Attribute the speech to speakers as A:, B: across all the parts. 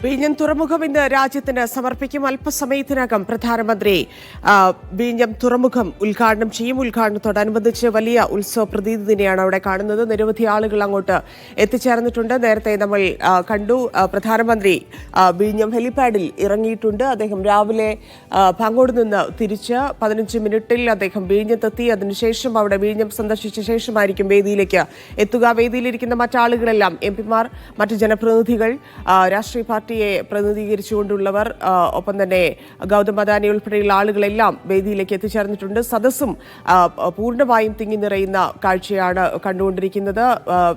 A: വിഴിഞ്ഞം തുറമുഖം ഇന്ന് രാജ്യത്തിന് സമർപ്പിക്കും. അല്പസമയത്തിനകം പ്രധാനമന്ത്രി വിഴിഞ്ഞം തുറമുഖം ഉദ്ഘാടനം ചെയ്യും. ഉദ്ഘാടനത്തോടനുബന്ധിച്ച് വലിയ ഉത്സവ പ്രതീതി തന്നെയാണ് അവിടെ കാണുന്നത്. നിരവധി ആളുകൾ അങ്ങോട്ട് എത്തിച്ചേർന്നിട്ടുണ്ട്. നേരത്തെ നമ്മൾ കണ്ടു, പ്രധാനമന്ത്രി വിഴിഞ്ഞം ഹെലിപാഡിൽ ഇറങ്ങിയിട്ടുണ്ട്. അദ്ദേഹം രാവിലെ അങ്ങോട്ട് നിന്ന് തിരിച്ച് 15 മിനിറ്റിൽ അദ്ദേഹം വിഴിഞ്ഞത്തെത്തി. അതിനുശേഷം അവിടെ വിഴിഞ്ഞം സന്ദർശിച്ച ശേഷമായിരിക്കും വേദിയിലേക്ക് എത്തുക. വേദിയിലിരിക്കുന്ന മറ്റാളുകളെല്ലാം എംപിമാർ, മറ്റ് ജനപ്രതിനിധികൾ, രാഷ്ട്രീയ പാർട്ടിയെ പ്രതിനിധീകരിച്ചുകൊണ്ടുള്ളവർ, ഒപ്പം തന്നെ ഗൗതം അദാനി ഉൾപ്പെടെയുള്ള ആളുകളെല്ലാം വേദിയിലേക്ക് എത്തിച്ചേർന്നിട്ടുണ്ട്. സദസ്സും പൂർണ്ണമായും തിങ്ങി നിറയുന്ന കാഴ്ചയാണ് കണ്ടുകൊണ്ടിരിക്കുന്നത്.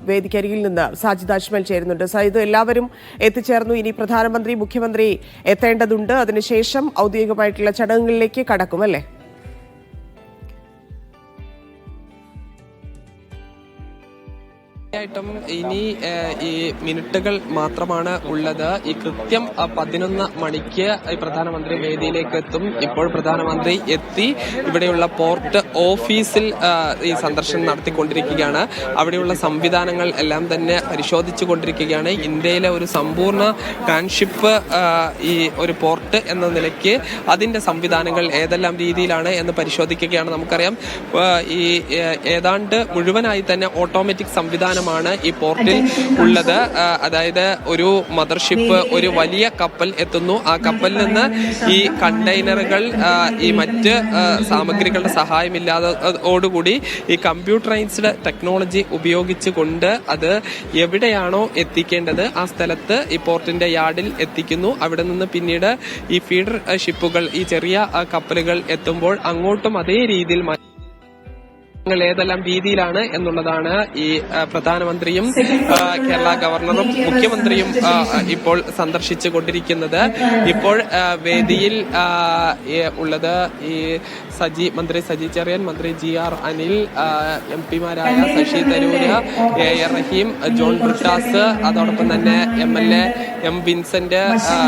A: വേദിക്കരികിൽ നിന്ന് സാജിദ് അജ്മൽ ചേരുന്നുണ്ട്. സാജിദ്, എല്ലാവരും എത്തിച്ചേർന്നു. ഇനി പ്രധാനമന്ത്രി, മുഖ്യമന്ത്രി എത്തേണ്ടതുണ്ട്. അതിനുശേഷം ഔദ്യോഗികമായിട്ടുള്ള ചടങ്ങുകളിലേക്ക് കടക്കും, അല്ലേ?
B: ായിട്ടും ഇനി ഈ മിനിറ്റുകൾ മാത്രമാണ് ഉള്ളത്. ഈ കൃത്യം 11 മണിക്ക് ഈ പ്രധാനമന്ത്രി വേദിയിലേക്ക് എത്തും. ഇപ്പോൾ പ്രധാനമന്ത്രി എത്തി ഇവിടെയുള്ള പോർട്ട് ഓഫീസിൽ ഈ സന്ദർശനം നടത്തിക്കൊണ്ടിരിക്കുകയാണ്. അവിടെയുള്ള സംവിധാനങ്ങൾ എല്ലാം തന്നെ പരിശോധിച്ചു കൊണ്ടിരിക്കുകയാണ്. ഇന്ത്യയിലെ ഒരു സമ്പൂർണ്ണ ട്രാൻസ്ഷിപ്പ് ഈ ഒരു പോർട്ട് എന്ന നിലയ്ക്ക് അതിന്റെ സംവിധാനങ്ങൾ ഏതെല്ലാം രീതിയിലാണ് എന്ന് പരിശോധിക്കുകയാണ്. നമുക്കറിയാം, ഈ ഏതാണ്ട് മുഴുവനായി തന്നെ ഓട്ടോമാറ്റിക് സംവിധാനമാണ് ഈ പോർട്ടിൽ ഉള്ളത്. അതായത് ഒരു മദർഷിപ്പ്, ഒരു വലിയ കപ്പൽ എത്തുന്നു. ആ കപ്പലിൽ നിന്ന് ഈ കണ്ടെയ്നറുകൾ ഈ മറ്റ് സാമഗ്രികളുടെ സഹായമില്ലാതോടുകൂടി ഈ കമ്പ്യൂട്ടറൈസ്ഡ് ടെക്നോളജി ഉപയോഗിച്ചുകൊണ്ട് അത് എവിടെയാണോ എത്തിക്കേണ്ടത് ആ സ്ഥലത്ത് ഈ പോർട്ടിന്റെ യാർഡിൽ എത്തിക്കുന്നു. അവിടെ നിന്ന് പിന്നീട് ഈ ഫീഡർ ഷിപ്പുകൾ, ഈ ചെറിയ കപ്പലുകൾ എത്തുമ്പോൾ അങ്ങോട്ടും അതേ രീതിയിൽ ഏതെല്ലാം രീതിയിലാണ് എന്നുള്ളതാണ് ഈ പ്രധാനമന്ത്രിയും കേരള ഗവർണറും മുഖ്യമന്ത്രിയും ഇപ്പോൾ സന്ദർശിച്ചു കൊണ്ടിരിക്കുന്നത്. ഇപ്പോൾ വേദിയിൽ ഉള്ളത് ഈ മന്ത്രി സജി ചെറിയാൻ, മന്ത്രി GR അനിൽ, എംപിമാരായ ശശി തരൂര്, AR റഹീം, ജോൺ ബ്രിട്ടാസ്, അതോടൊപ്പം തന്നെ MLA M Vincent,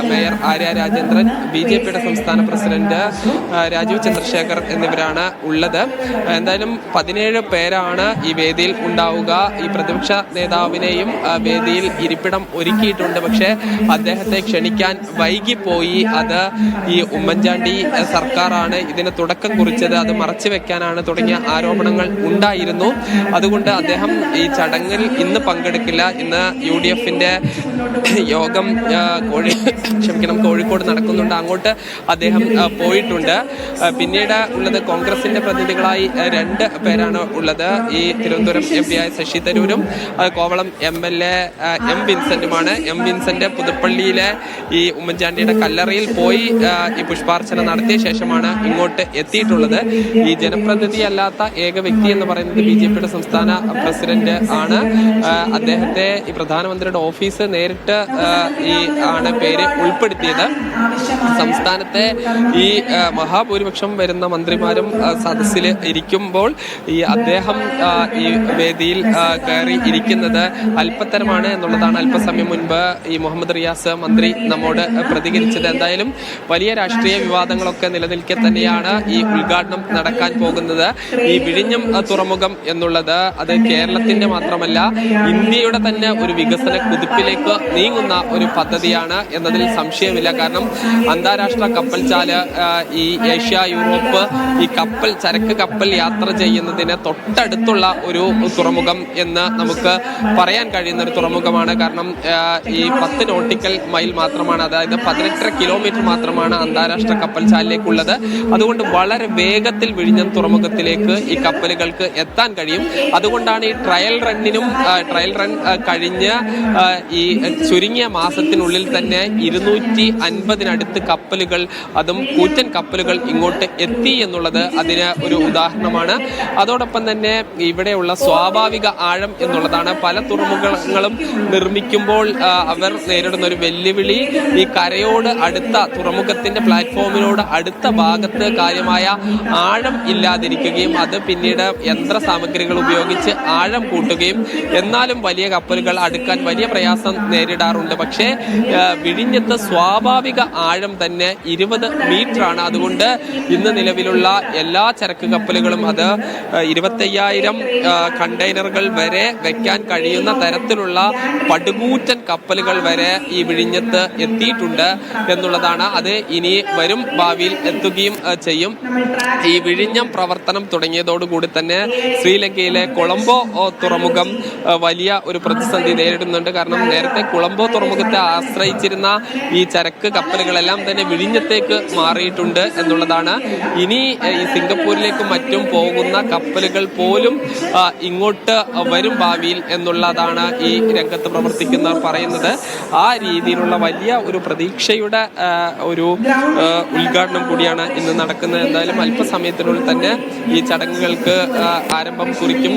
B: mayor Arya Rajendran, BJPയുടെ സംസ്ഥാന പ്രസിഡന്റ് രാജീവ് ചന്ദ്രശേഖർ എന്നിവരാണ് ഉള്ളത്. എന്തായാലും 17 പേരാണ് ഈ വേദിയിൽ ഉണ്ടാവുക. ഈ പ്രതിപക്ഷ നേതാവിനെയും വേദിയിൽ ഇരിപ്പിടം ഒരുക്കിയിട്ടുണ്ട്. പക്ഷേ അദ്ദേഹത്തെ ക്ഷണിക്കാൻ വൈകിപ്പോയി. അത് ഈ ഉമ്മൻചാണ്ടി സർക്കാരാണ് ഇതിന് തുടക്കം കുറിച്ചത്, അത് മറച്ചുവെക്കാനാണ് തുടങ്ങിയ ആരോപണങ്ങൾ ഉണ്ടായിരുന്നു. അതുകൊണ്ട് അദ്ദേഹം ഈ ചടങ്ങിൽ ഇന്ന് പങ്കെടുക്കില്ല. ഇന്ന് UDFന്റെ യോഗം കോഴിക്കോട് നടക്കുന്നുണ്ട്. അങ്ങോട്ട് അദ്ദേഹം പോയിട്ടുണ്ട്. പിന്നീട് ഉള്ളത് കോൺഗ്രസിന്റെ പ്രതിനിധികളായി 2 പേരാണ് ഉള്ളത്. ഈ തിരുവനന്തപുരം MP ആയ ശശി തരൂരും കോവളം MLA M വിൻസെന്റുമാണ്. M വിൻസെന്റ് പുതുപ്പള്ളിയിലെ ഈ ഉമ്മൻചാണ്ടിയുടെ കല്ലറയിൽ പോയി ഈ പുഷ്പാർച്ചന നടത്തിയ ശേഷമാണ് ഇങ്ങോട്ട് എത്തിയിട്ടുള്ളത്. ഈ ജനപ്രതിനിധി അല്ലാത്ത ഏക വ്യക്തി എന്ന് പറയുന്നത് BJPയുടെ സംസ്ഥാന പ്രസിഡന്റ് ആണ്. അദ്ദേഹത്തെ ഈ പ്രധാനമന്ത്രിയുടെ ഓഫീസ് നേരിട്ട് ഈ ആണ് പേര് ഉൾപ്പെടുത്തിയത്. സംസ്ഥാനത്തെ ഈ മഹാഭൂരിപക്ഷം വരുന്ന മന്ത്രിമാരും സദസ്സിൽ ഇരിക്കുമ്പോൾ ഈ അദ്ദേഹം ഈ വേദിയിൽ കയറി ഇരിക്കുന്നത് അല്പത്തരമാണ് എന്നുള്ളതാണ് അല്പസമയം മുൻപ് ഈ മുഹമ്മദ് റിയാസ് മന്ത്രി നമ്മോട് പ്രതികരിച്ചത്. എന്തായാലും വലിയ രാഷ്ട്രീയ വിവാദങ്ങളൊക്കെ നിലനിൽക്കെ തന്നെയാണ് ഈ ഉദ്ഘാടനം നടക്കാൻ പോകുന്നത്. ഈ വിഴിഞ്ഞം തുറമുഖം എന്നുള്ളത് അത് കേരളത്തിന്റെ മാത്രമല്ല ഇന്ത്യയുടെ തന്നെ ഒരു വികസന കുതിപ്പിലേക്ക് നീങ്ങുന്ന ഒരു പദ്ധതിയാണ് എന്നതിൽ സംശയമില്ല. കാരണം അന്താരാഷ്ട്ര കപ്പൽശാല, ഈ ഏഷ്യ, യൂറോപ്പ് ഈ ചരക്ക് കപ്പൽ യാത്ര ചെയ്യുന്നതിന് തൊട്ടടുത്തുള്ള ഒരു തുറമുഖം എന്ന് നമുക്ക് പറയാൻ കഴിയുന്ന ഒരു തുറമുഖമാണ്. കാരണം ഈ 10 നോട്ടിക്കൽ മൈൽ മാത്രമാണ്, അതായത് 18 കിലോമീറ്റർ മാത്രമാണ് അന്താരാഷ്ട്ര കപ്പൽശാലയിലേക്കുള്ളത്. അതുകൊണ്ട് വളരെ വേഗത്തിൽ വിഴിഞ്ഞം തുറമുഖത്തിലേക്ക് ഈ കപ്പലുകൾക്ക് എത്താൻ കഴിയും. അതുകൊണ്ടാണ് ഈ ട്രയൽ റൺ കഴിഞ്ഞ് ഈ ചുരുങ്ങിയ മാസത്തിനുള്ളിൽ തന്നെ 250-നടുത്ത് കപ്പലുകൾ, അതും കൂറ്റൻ കപ്പലുകൾ ഇങ്ങോട്ട് എത്തി എന്നുള്ളത് അതിന് ഒരു ഉദാഹരണമാണ്. അതോടൊപ്പം തന്നെ ഇവിടെയുള്ള സ്വാഭാവിക ആഴം എന്നുള്ളതാണ്. പല തുറമുഖങ്ങളും നിർമ്മിക്കുമ്പോൾ അവർ നേരിടുന്ന ഒരു വെല്ലുവിളി ഈ കരയോട് അടുത്ത തുറമുഖത്തിന്റെ പ്ലാറ്റ്ഫോമിനോട് അടുത്ത ഭാഗത്ത് കാര്യമായ ആഴം ഇല്ലാതിരിക്കുകയും അത് പിന്നീട് യന്ത്ര സാമഗ്രികൾ ഉപയോഗിച്ച് ആഴം കൂട്ടുകയും എന്നാലും വലിയ കപ്പലുകൾ അടുക്കാൻ വലിയ പ്രയാസം നേരിടാറുണ്ട്. പക്ഷേ പക്ഷേ വിഴിഞ്ഞത്ത് സ്വാഭാവിക ആഴം തന്നെ 20 മീറ്ററാണ്. അതുകൊണ്ട് ഇന്ന് നിലവിലുള്ള എല്ലാ ചരക്ക് കപ്പലുകളും അത് 25,000 കണ്ടെയ്നറുകൾ വരെ വെക്കാൻ കഴിയുന്ന തരത്തിലുള്ള പടുകൂറ്റൻ കപ്പലുകൾ വരെ ഈ വിഴിഞ്ഞത്ത് എത്തിയിട്ടുണ്ട് എന്നുള്ളതാണ്. അത് ഇനി വരും ഭാവിയിൽ എത്തുകയും ചെയ്യും. ഈ വിഴിഞ്ഞം പ്രവർത്തനം തുടങ്ങിയതോടുകൂടി തന്നെ ശ്രീലങ്കയിലെ കൊളംബോ തുറമുഖം വലിയ ഒരു പ്രതിസന്ധി നേരിടുന്നുണ്ട്. കാരണം നേരത്തെ കൊളംബോ തുറമുഖത്തെ ആശ്രയിച്ചിരുന്ന ഈ ചരക്ക് കപ്പലുകളെല്ലാം തന്നെ വിഴിഞ്ഞത്തേക്ക് മാറിയിട്ടുണ്ട് എന്നുള്ളതാണ്. ഇനി ഈ സിംഗപ്പൂരിലേക്കും മറ്റും പോകുന്ന കപ്പലുകൾ പോലും ഇങ്ങോട്ട് വരും ഭാവിയിൽ എന്നുള്ളതാണ് ഈ രംഗത്ത് പ്രവർത്തിക്കുന്നവർ പറയുന്നത്. ആ രീതിയിലുള്ള വലിയ ഒരു പ്രതീക്ഷയുടെ ഒരു ഉദ്ഘാടനം കൂടിയാണ് ഇന്ന് നടക്കുന്നത്. എന്തായാലും അല്പസമയത്തിനുള്ളിൽ തന്നെ ഈ ചടങ്ങുകൾക്ക് ആരംഭം കുറിക്കും.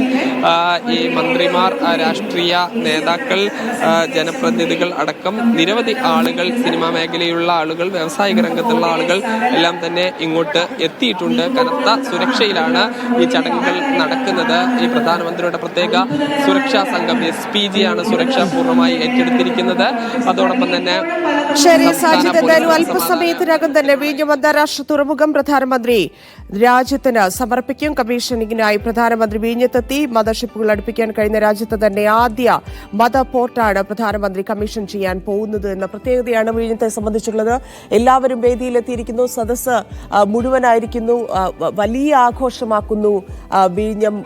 B: ഈ മന്ത്രിമാർ, രാഷ്ട്രീയ നേതാക്കൾ, ജനപ്രതിനിധികൾ അടക്കം നിരവധി ആളുകൾ, സിനിമാ മേഖലയിലുള്ള ആളുകൾ, വ്യാവസായിക രംഗത്തുള്ള ആളുകൾ എല്ലാം തന്നെ ഇങ്ങോട്ട് എത്തിയിട്ടുണ്ട്. കനത്ത സുരക്ഷയിലാണ് ഈ ചടങ്ങുകൾ നടക്കുന്നത്. ഈ പ്രധാനമന്ത്രിയുടെ പ്രത്യേക സുരക്ഷാ സംഘം SPG ആണ് സുരക്ഷ പൂർണ്ണമായി ഏറ്റെടുത്തിരിക്കുന്നത്. അതോടൊപ്പം തന്നെ
A: ശരി സാജിദ്, എന്തായാലും അല്പസമയത്തിനകം തന്നെ വിഴിഞ്ഞം അന്താരാഷ്ട്ര തുറമുഖം പ്രധാനമന്ത്രി രാജ്യത്തിന് സമർപ്പിക്കും. കമ്മീഷനിങ്ങിനായി പ്രധാനമന്ത്രി വിഴിഞ്ഞത്തെത്തി. മദർഷിപ്പുകൾ അടുപ്പിക്കാൻ കഴിയുന്ന രാജ്യത്ത് തന്നെ ആദ്യ മദ പോർട്ടാണ് പ്രധാനമന്ത്രി കമ്മീഷൻ ചെയ്യാൻ പോകുന്നത് എന്ന പ്രത്യേകതയാണ് വിഴിഞ്ഞത്തെ സംബന്ധിച്ചുള്ളത്. എല്ലാവരും വേദിയിലെത്തിയിരിക്കുന്നു. സദസ്സ് മുഴുവനായിരിക്കുന്നു. വലിയ ആഘോഷമാക്കുന്നു വിഴിഞ്ഞം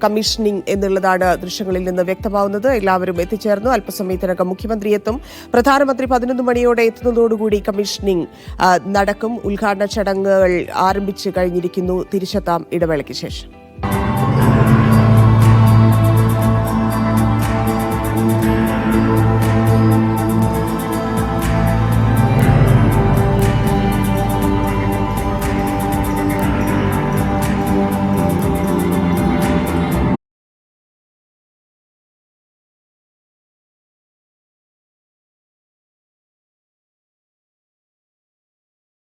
A: കമ്മീഷനിങ് എന്നുള്ളതാണ് ദൃശ്യങ്ങളിൽ നിന്ന് വ്യക്തമാവുന്നത്. എല്ലാവരും എത്തിച്ചേർന്നു. അല്പസമയത്തിനകം മുഖ്യമന്ത്രി എത്തും. പ്രധാനമന്ത്രി 11 മണിയോടെ എത്തുന്നതോടുകൂടി കമ്മീഷനിങ് നടക്കും. ഉദ്ഘാടന ചടങ്ങുകൾ ആരംഭിച്ചു കഴിഞ്ഞിരിക്കുന്നു. തിരിച്ചെത്താം ഇടവേളയ്ക്ക് ശേഷം.